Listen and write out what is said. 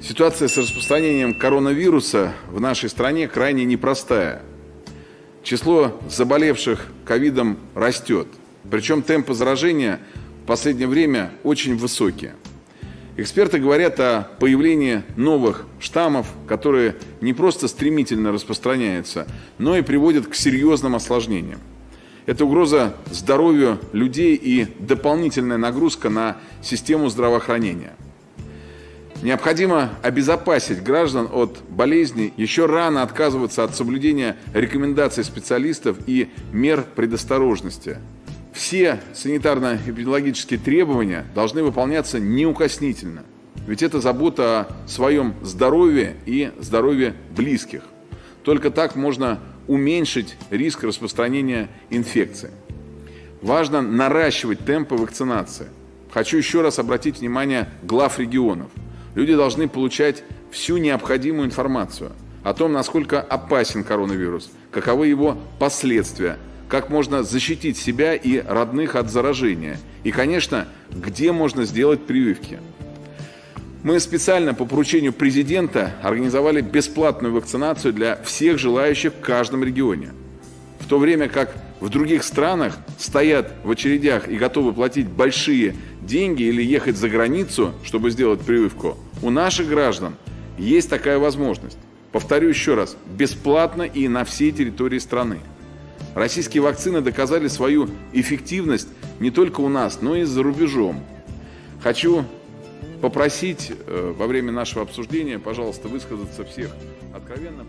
Ситуация с распространением коронавируса в нашей стране крайне непростая. Число заболевших ковидом растет, причем темпы заражения в последнее время очень высокие. Эксперты говорят о появлении новых штаммов, которые не просто стремительно распространяются, но и приводят к серьезным осложнениям. Это угроза здоровью людей и дополнительная нагрузка на систему здравоохранения. Необходимо обезопасить граждан от болезней, еще рано отказываться от соблюдения рекомендаций специалистов и мер предосторожности. Все санитарно-эпидемиологические требования должны выполняться неукоснительно, ведь это забота о своем здоровье и здоровье близких. Только так можно уменьшить риск распространения инфекции. Важно наращивать темпы вакцинации. Хочу еще раз обратить внимание глав регионов. Люди должны получать всю необходимую информацию о том, насколько опасен коронавирус, каковы его последствия, как можно защитить себя и родных от заражения и, конечно, где можно сделать прививки. Мы специально по поручению президента организовали бесплатную вакцинацию для всех желающих в каждом регионе. В то время как в других странах стоят в очередях и готовы платить большие деньги или ехать за границу, чтобы сделать прививку, у наших граждан есть такая возможность. Повторю еще раз, бесплатно и на всей территории страны. Российские вакцины доказали свою эффективность не только у нас, но и за рубежом. Хочу попросить во время нашего обсуждения, пожалуйста, высказаться всех откровенно.